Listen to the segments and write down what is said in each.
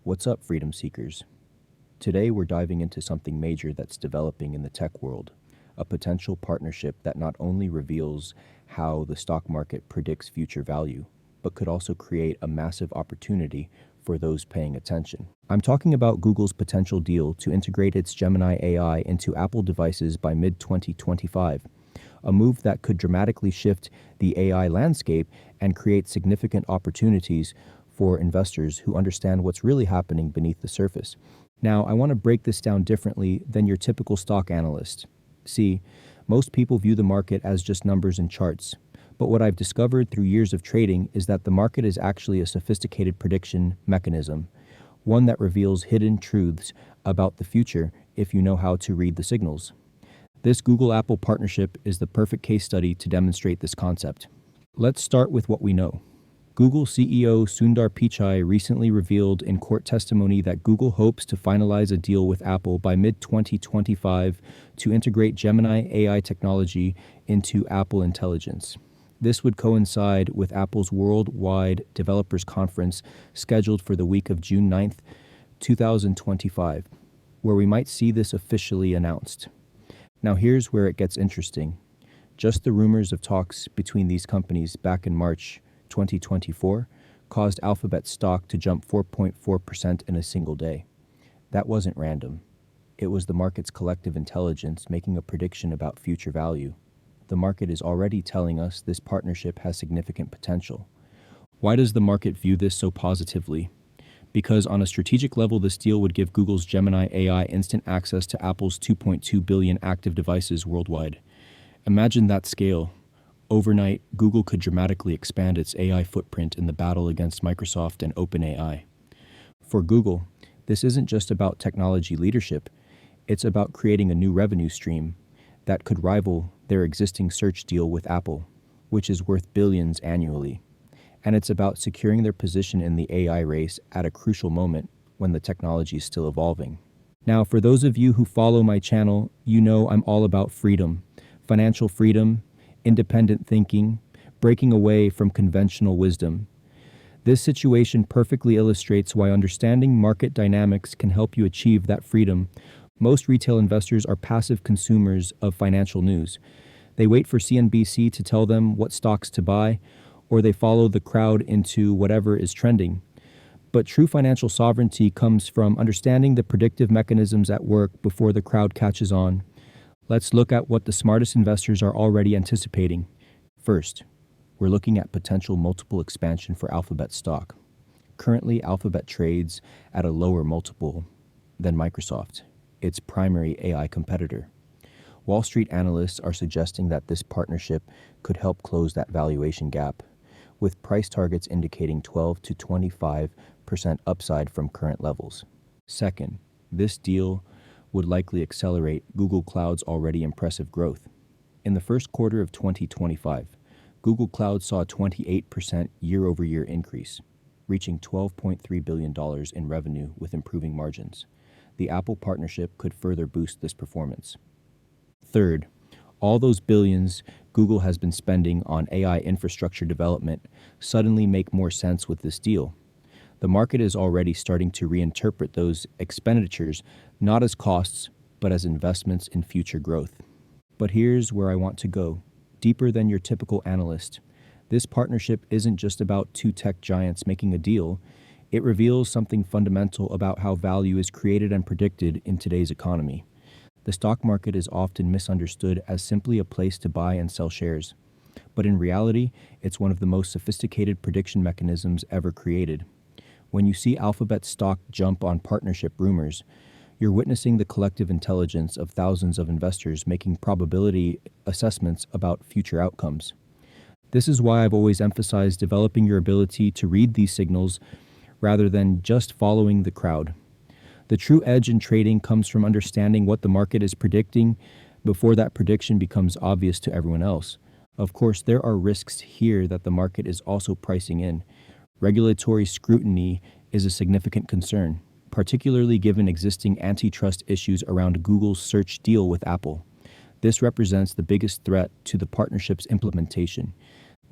What's up, freedom seekers? Today we're diving into something major that's developing in the tech world, a potential partnership that not only reveals how the stock market predicts future value, but could also create a massive opportunity for those paying attention. I'm talking about Google's potential deal to integrate its Gemini AI into Apple devices by mid-2025, a move that could dramatically shift the AI landscape and create significant opportunities for investors who understand what's really happening beneath the surface. Now, I want to break this down differently than your typical stock analyst. See, most people view the market as just numbers and charts. But what I've discovered through years of trading is that the market is actually a sophisticated prediction mechanism, one that reveals hidden truths about the future if you know how to read the signals. This Google-Apple partnership is the perfect case study to demonstrate this concept. Let's start with what we know. Google CEO Sundar Pichai recently revealed in court testimony that Google hopes to finalize a deal with Apple by mid-2025 to integrate Gemini AI technology into Apple Intelligence. This would coincide with Apple's worldwide developers conference scheduled for the week of June 9th, 2025, where we might see this officially announced. Now here's where it gets interesting. Just the rumors of talks between these companies back in March 2024 caused Alphabet stock to jump 4.4% in a single day. That wasn't random. It was the market's collective intelligence making a prediction about future value. The market is already telling us this partnership has significant potential. Why does the market view this so positively? Because on a strategic level, this deal would give Google's Gemini AI instant access to Apple's 2.2 billion active devices worldwide. Imagine that scale. Overnight, Google could dramatically expand its AI footprint in the battle against Microsoft and OpenAI. For Google, this isn't just about technology leadership, it's about creating a new revenue stream that could rival their existing search deal with Apple, which is worth billions annually. And it's about securing their position in the AI race at a crucial moment when the technology is still evolving. Now, for those of you who follow my channel, you know I'm all about freedom, financial freedom, independent thinking, breaking away from conventional wisdom. This situation perfectly illustrates why understanding market dynamics can help you achieve that freedom. Most retail investors are passive consumers of financial news. They wait for CNBC to tell them what stocks to buy, or they follow the crowd into whatever is trending. But true financial sovereignty comes from understanding the predictive mechanisms at work before the crowd catches on. Let's look at what the smartest investors are already anticipating. First, we're looking at potential multiple expansion for Alphabet stock. Currently, Alphabet trades at a lower multiple than Microsoft, its primary AI competitor. Wall Street analysts are suggesting that this partnership could help close that valuation gap, with price targets indicating 12 to 25% upside from current levels. Second, this deal would likely accelerate Google Cloud's already impressive growth. In the first quarter of 2025, Google Cloud saw a 28% year-over-year increase, reaching $12.3 billion in revenue with improving margins. The Apple partnership could further boost this performance. Third, all those billions Google has been spending on AI infrastructure development suddenly make more sense with this deal. The market is already starting to reinterpret those expenditures not as costs, but as investments in future growth. But here's where I want to go, deeper than your typical analyst. This partnership isn't just about two tech giants making a deal. It reveals something fundamental about how value is created and predicted in today's economy. The stock market is often misunderstood as simply a place to buy and sell shares. But in reality, it's one of the most sophisticated prediction mechanisms ever created. When you see Alphabet stock jump on partnership rumors, you're witnessing the collective intelligence of thousands of investors making probability assessments about future outcomes. This is why I've always emphasized developing your ability to read these signals rather than just following the crowd. The true edge in trading comes from understanding what the market is predicting before that prediction becomes obvious to everyone else. Of course, there are risks here that the market is also pricing in. Regulatory scrutiny is a significant concern, particularly given existing antitrust issues around Google's search deal with Apple. This represents the biggest threat to the partnership's implementation.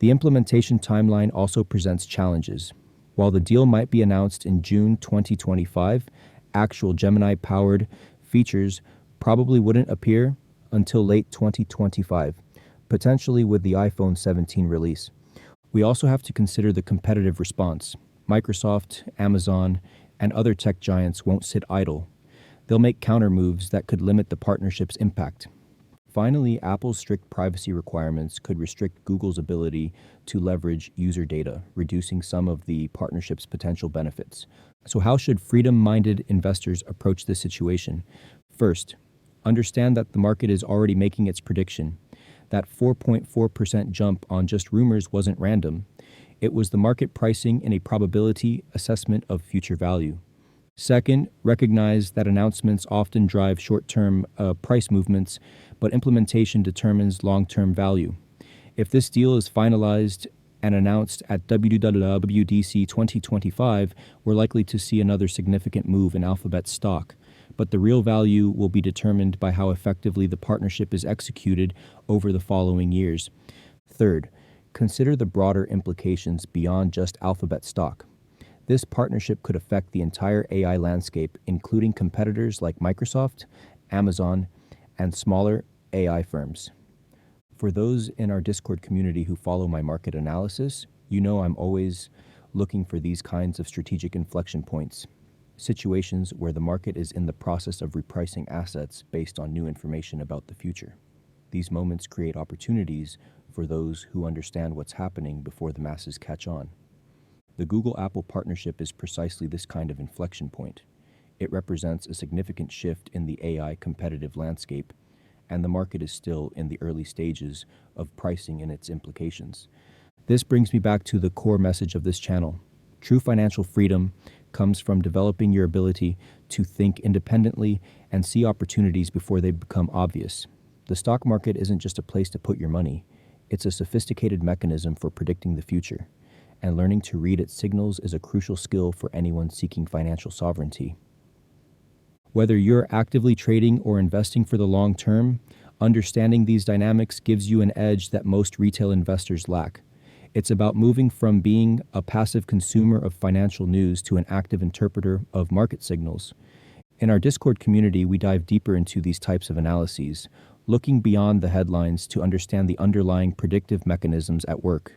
The implementation timeline also presents challenges. While the deal might be announced in June 2025, actual Gemini-powered features probably wouldn't appear until late 2025, potentially with the iPhone 17 release. We also have to consider the competitive response. Microsoft, Amazon, and other tech giants won't sit idle. They'll make counter moves that could limit the partnership's impact. Finally, Apple's strict privacy requirements could restrict Google's ability to leverage user data, reducing some of the partnership's potential benefits. So how should freedom-minded investors approach this situation? First, understand that the market is already making its prediction. That 4.4% jump on just rumors wasn't random. It was the market pricing in a probability assessment of future value. Second, recognize that announcements often drive short-term price movements, but implementation determines long-term value. If this deal is finalized and announced at WWDC 2025, we're likely to see another significant move in Alphabet stock, but the real value will be determined by how effectively the partnership is executed over the following years. Third, consider the broader implications beyond just Alphabet stock. This partnership could affect the entire AI landscape, including competitors like Microsoft, Amazon, and smaller AI firms. For those in our Discord community who follow my market analysis, you know I'm always looking for these kinds of strategic inflection points, situations where the market is in the process of repricing assets based on new information about the future. These moments create opportunities for those who understand what's happening before the masses catch on. The Google-Apple partnership is precisely this kind of inflection point. It represents a significant shift in the AI competitive landscape, and the market is still in the early stages of pricing and its implications. This brings me back to the core message of this channel. True financial freedom comes from developing your ability to think independently and see opportunities before they become obvious. The stock market isn't just a place to put your money. It's a sophisticated mechanism for predicting the future, and learning to read its signals is a crucial skill for anyone seeking financial sovereignty. Whether you're actively trading or investing for the long term, understanding these dynamics gives you an edge that most retail investors lack. It's about moving from being a passive consumer of financial news to an active interpreter of market signals. In our Discord community, we dive deeper into these types of analyses, looking beyond the headlines to understand the underlying predictive mechanisms at work.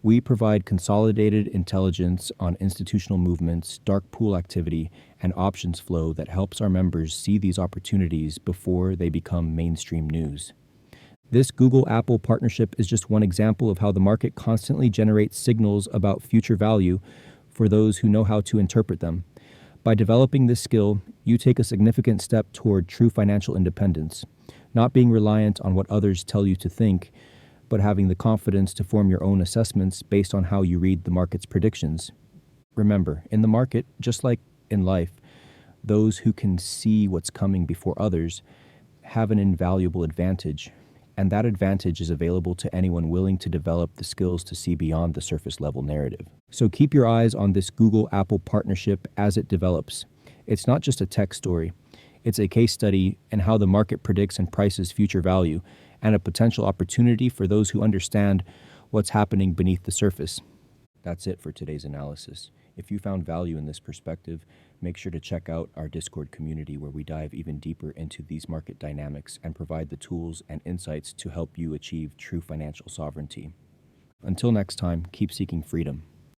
We provide consolidated intelligence on institutional movements, dark pool activity, and options flow that helps our members see these opportunities before they become mainstream news. This Google-Apple partnership is just one example of how the market constantly generates signals about future value for those who know how to interpret them. By developing this skill, you take a significant step toward true financial independence, not being reliant on what others tell you to think, but having the confidence to form your own assessments based on how you read the market's predictions. Remember, in the market, just like in life, those who can see what's coming before others have an invaluable advantage, and that advantage is available to anyone willing to develop the skills to see beyond the surface level narrative. So keep your eyes on this Google-Apple partnership as it develops. It's not just a tech story. It's a case study in how the market predicts and prices future value, and a potential opportunity for those who understand what's happening beneath the surface. That's it for today's analysis. If you found value in this perspective, make sure to check out our Discord community where we dive even deeper into these market dynamics and provide the tools and insights to help you achieve true financial sovereignty. Until next time, keep seeking freedom.